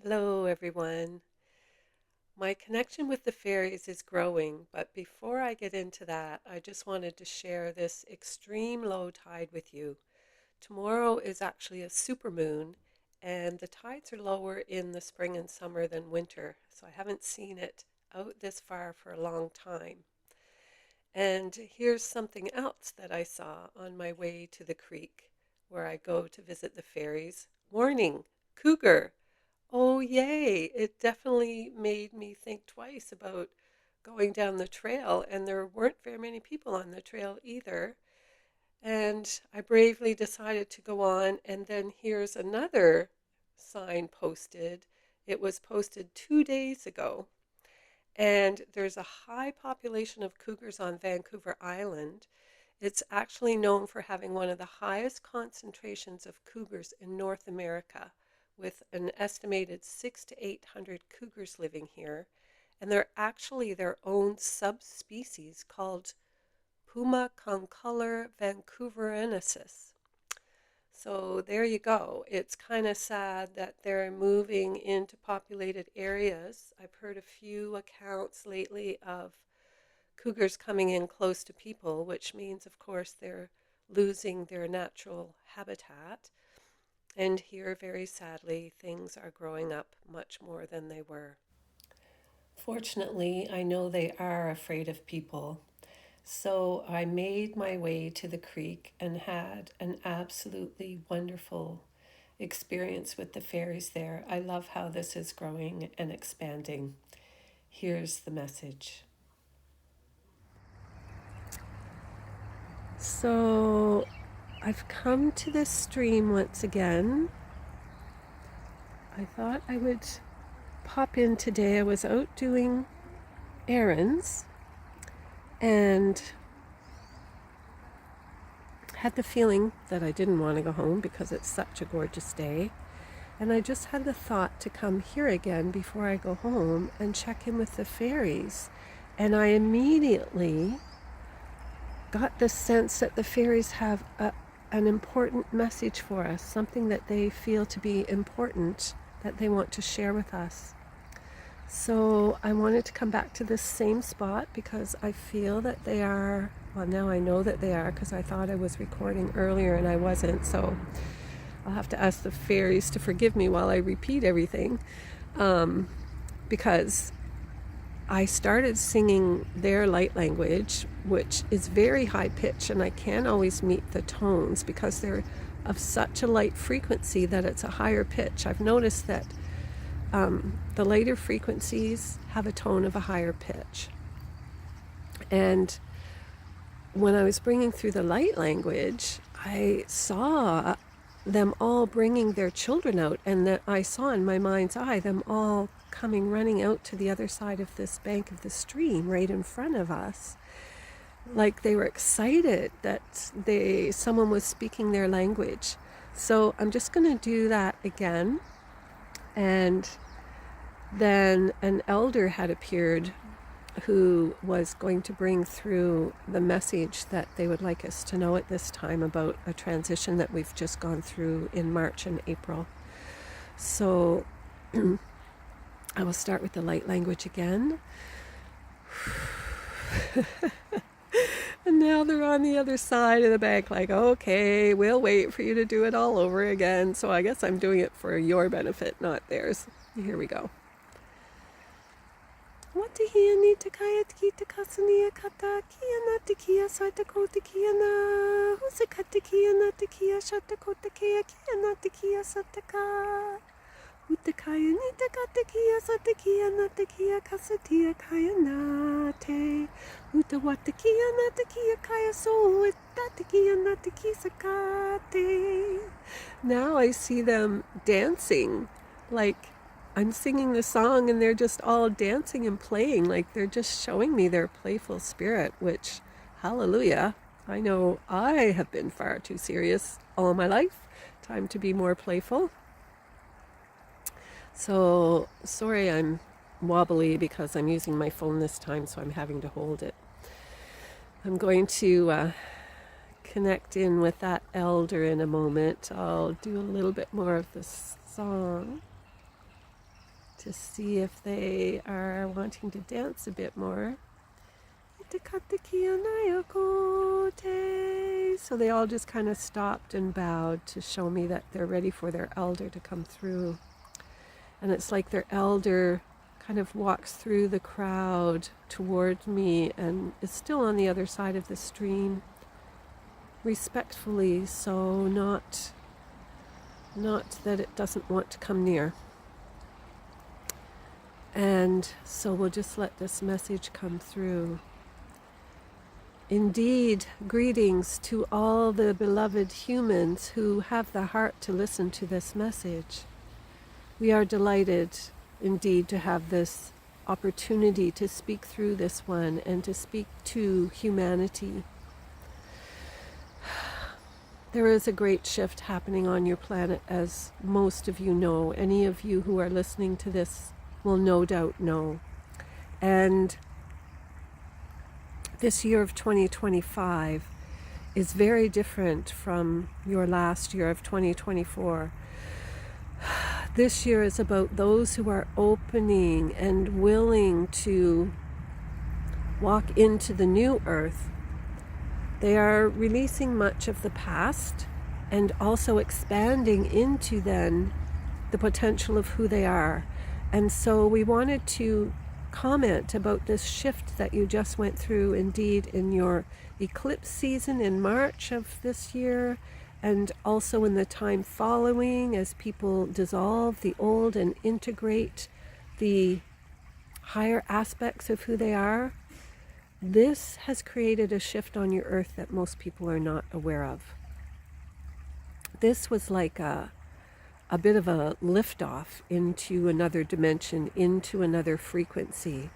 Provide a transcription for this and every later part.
Hello, everyone. My connection with the fairies is growing, but before I get into that, I just wanted to share this extreme low tide with you. Tomorrow is actually a supermoon, and the tides are lower in the spring and summer than winter, so I haven't seen it out this far for a long time. And here's something else that I saw on my way to the creek where I go to visit the fairies. Warning, cougar! Oh, yay. It definitely made me think twice about going down the trail, and there weren't very many people on the trail either. And I bravely decided to go on, and then here's another sign posted. It was posted 2 days ago, and there's a high population of cougars on Vancouver Island. It's actually known for having one of the highest concentrations of cougars in North America, with an estimated 600 to 800 cougars living here. And they're actually their own subspecies called Puma concolor vancouverensis. So there you go. It's kind of sad that they're moving into populated areas. I've heard a few accounts lately of cougars coming in close to people, which means, of course, they're losing their natural habitat. And here, very sadly, things are growing up much more than they were. Fortunately, I know they are afraid of people. So I made my way to the creek and had an absolutely wonderful experience with the fairies there. I love how this is growing and expanding. Here's the message. So I've come to this stream once again. I thought I would pop in today. I was out doing errands and had the feeling that I didn't want to go home because it's such a gorgeous day. And I just had the thought to come here again before I go home and check in with the fairies. And I immediately got the sense that the fairies have an important message for us, something that they feel to be important that they want to share with us. So I wanted to come back to this same spot because I feel that they are, well, now I know that they are because I thought I was recording earlier and I wasn't. So I'll have to ask the fairies to forgive me while I repeat everything, because I started singing their light language, which is very high pitch, and I can't always meet the tones because they're of such a light frequency that it's a higher pitch. I've noticed that the lighter frequencies have a tone of a higher pitch. And when I was bringing through the light language, I saw them all bringing their children out, and that I saw in my mind's eye them all coming running out to the other side of this bank of the stream right in front of us, like they were excited that someone was speaking their language. So I'm just going to do that again. And then an elder had appeared who was going to bring through the message that they would like us to know at this time about a transition that we've just gone through in March and April. So I will start with the light language again. And now they're on the other side of the bank, like, okay, we'll wait for you to do it all over again. So I guess I'm doing it for your benefit, not theirs. Here we go. Watakia ni takaya tiki takasania kata kia na tikia sata kota kia na husaka tikia na tikia shata kota kia na tikia sataka utakaya ni takata kia sata kia na tikia kasatia kaya na te utawatakia na tikia kaya so itatikia na tiki sakate. Now I see them dancing, like I'm singing the song and they're just all dancing and playing, like they're just showing me their playful spirit, which, hallelujah, I know I have been far too serious all my life. Time to be more playful. So, sorry I'm wobbly because I'm using my phone this time, so I'm having to hold it. I'm going to connect in with that elder in a moment. I'll do a little bit more of this song. to see if they are wanting to dance a bit more. So they all just kind of stopped and bowed to show me that they're ready for their elder to come through. And it's like their elder kind of walks through the crowd toward me and is still on the other side of the stream, respectfully, so not that it doesn't want to come near. And so we'll just let this message come through. Indeed, greetings to all the beloved humans who have the heart to listen to this message. We are delighted indeed to have this opportunity to speak through this one and to speak to humanity. There is a great shift happening on your planet, as most of you know. Any of you who are listening to this will no doubt know. And this year of 2025 is very different from your last year of 2024. This year is about those who are opening and willing to walk into the new earth. They are releasing much of the past and also expanding into then the potential of who they are. And so we wanted to comment about this shift that you just went through indeed in your eclipse season in March of this year, and also in the time following as people dissolve the old and integrate the higher aspects of who they are. This has created a shift on your earth that most people are not aware of. This was like a bit of a liftoff into another dimension, into another frequency.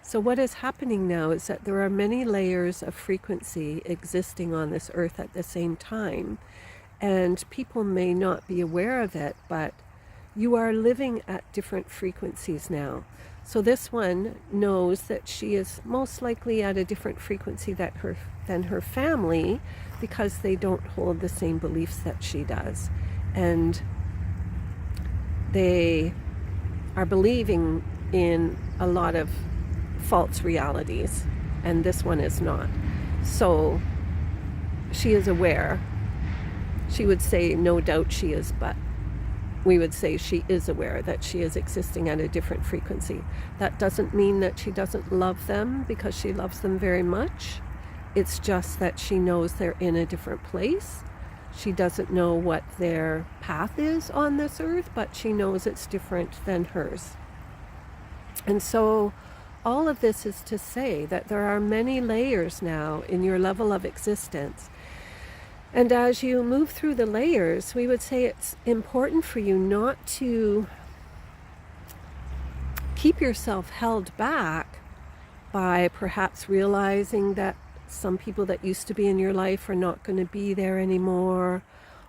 So what is happening now is that there are many layers of frequency existing on this earth at the same time, and people may not be aware of it, but you are living at different frequencies now. So this one knows that she is most likely at a different frequency than her family, because they don't hold the same beliefs that she does. And they are believing in a lot of false realities, and this one is not. So she is aware. She would say no doubt she is, but we would say she is aware that she is existing at a different frequency. That doesn't mean that she doesn't love them, because she loves them very much. It's just that she knows they're in a different place. She doesn't know what their path is on this earth, but she knows it's different than hers. And so all of this is to say that there are many layers now in your level of existence. And as you move through the layers, we would say it's important for you not to keep yourself held back by perhaps realizing that some people that used to be in your life are not going to be there anymore,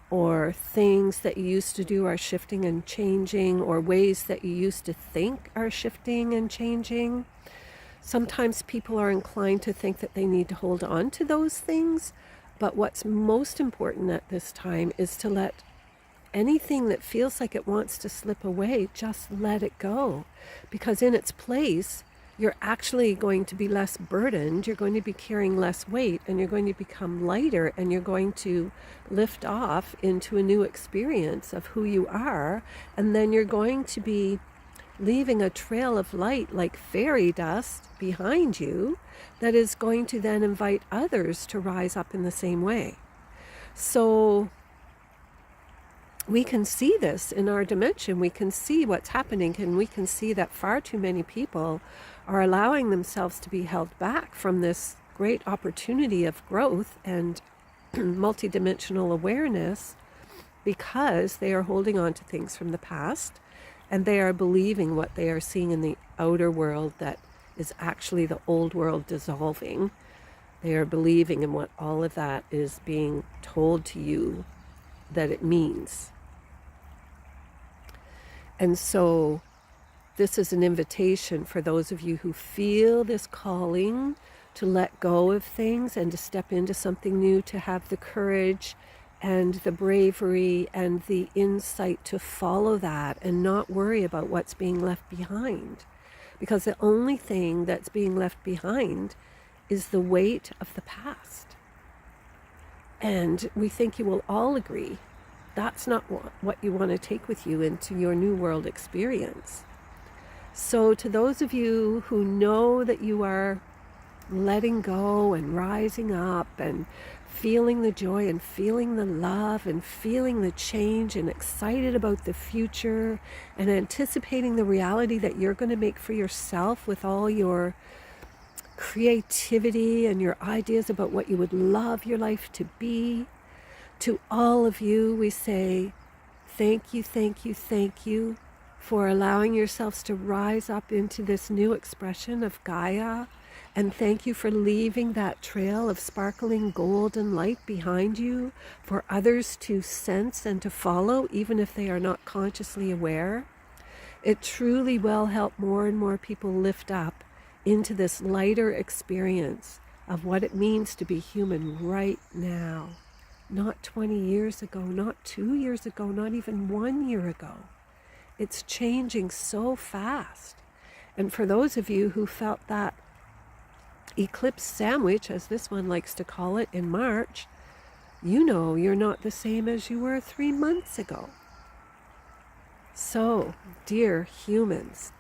or things that you used to do are shifting and changing, or ways that you used to think are shifting and changing. Sometimes people are inclined to think that they need to hold on to those things, but what's most important at this time is to let anything that feels like it wants to slip away, just let it go. Because in its place, you're actually going to be less burdened, you're going to be carrying less weight, and you're going to become lighter, and you're going to lift off into a new experience of who you are, and then you're going to be leaving a trail of light like fairy dust behind you that is going to then invite others to rise up in the same way. So we can see this in our dimension. We can see what's happening, and we can see that far too many people are allowing themselves to be held back from this great opportunity of growth and multidimensional awareness, because they are holding on to things from the past, and they are believing what they are seeing in the outer world that is actually the old world dissolving. They are believing in what all of that is being told to you that it means. And so this is an invitation for those of you who feel this calling to let go of things and to step into something new, to have the courage and the bravery and the insight to follow that and not worry about what's being left behind. Because the only thing that's being left behind is the weight of the past. And we think you will all agree that's not what you want to take with you into your new world experience. So to those of you who know that you are letting go and rising up and feeling the joy and feeling the love and feeling the change and excited about the future and anticipating the reality that you're going to make for yourself with all your creativity and your ideas about what you would love your life to be, to all of you we say thank you, thank you, thank you for allowing yourselves to rise up into this new expression of Gaia. And thank you for leaving that trail of sparkling golden light behind you for others to sense and to follow, even if they are not consciously aware. It truly will help more and more people lift up into this lighter experience of what it means to be human right now. Not 20 years ago, not 2 years ago, not even 1 year ago. It's changing so fast. And for those of you who felt that eclipse sandwich, as this one likes to call it, in March, you know you're not the same as you were 3 months ago. So, dear humans,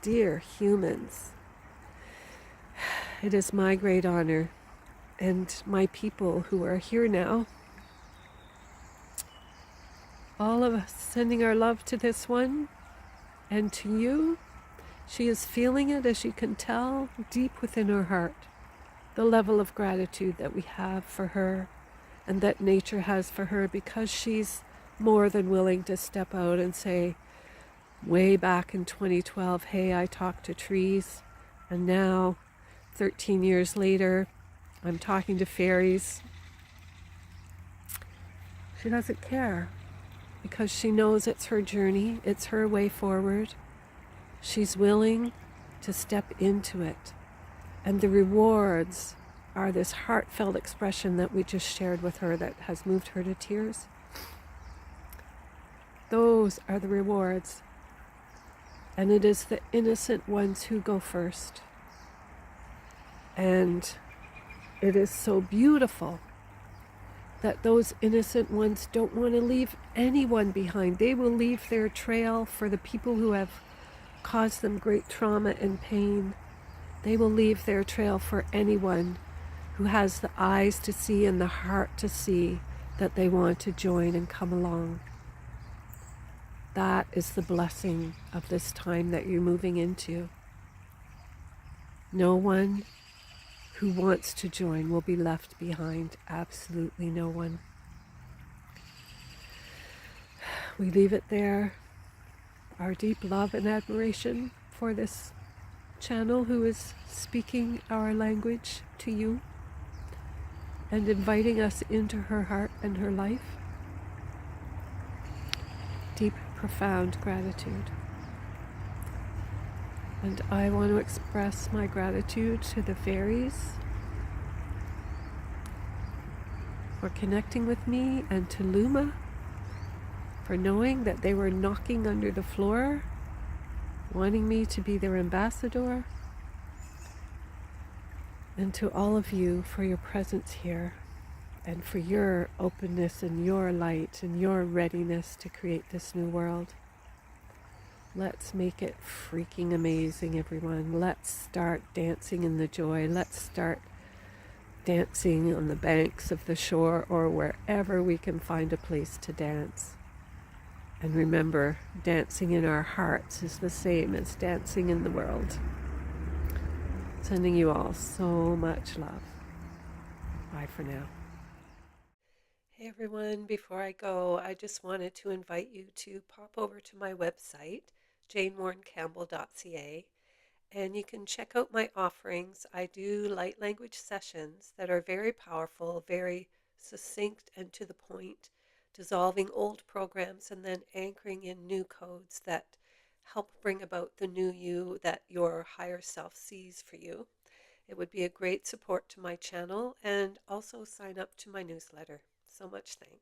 it is my great honor and my people who are here now, all of us sending our love to this one and to you. She is feeling it, as you can tell, deep within her heart. The level of gratitude that we have for her and that nature has for her, because she's more than willing to step out and say, way back in 2012, hey, I talked to trees, and now 13 years later I'm talking to fairies. She doesn't care, because she knows it's her journey, it's her way forward. She's willing to step into it. And the rewards are this heartfelt expression that we just shared with her that has moved her to tears. Those are the rewards. And it is the innocent ones who go first. And it is so beautiful that those innocent ones don't want to leave anyone behind. They will leave their trail for the people who have caused them great trauma and pain. They will leave their trail for anyone who has the eyes to see and the heart to see that they want to join and come along. That is the blessing of this time that you're moving into. No one who wants to join will be left behind. Absolutely no one. We leave it there. Our deep love and admiration for this channel who is speaking our language to you and inviting us into her heart and her life. Deep, profound gratitude. And I want to express my gratitude to the fairies for connecting with me, and to Luma for knowing that they were knocking under the floor, wanting me to be their ambassador, and to all of you for your presence here and for your openness and your light and your readiness to create this new world. Let's make it freaking amazing, everyone. Let's start dancing in the joy. Let's start dancing on the banks of the shore or wherever we can find a place to dance. And remember, dancing in our hearts is the same as dancing in the world. Sending you all so much love. Bye for now. Hey everyone, before I go, I just wanted to invite you to pop over to my website, janewarrencampbell.ca, and you can check out my offerings. I do light language sessions that are very powerful, very succinct and to the point, dissolving old programs and then anchoring in new codes that help bring about the new you that your higher self sees for you. It would be a great support to my channel, and also sign up to my newsletter. So much thanks.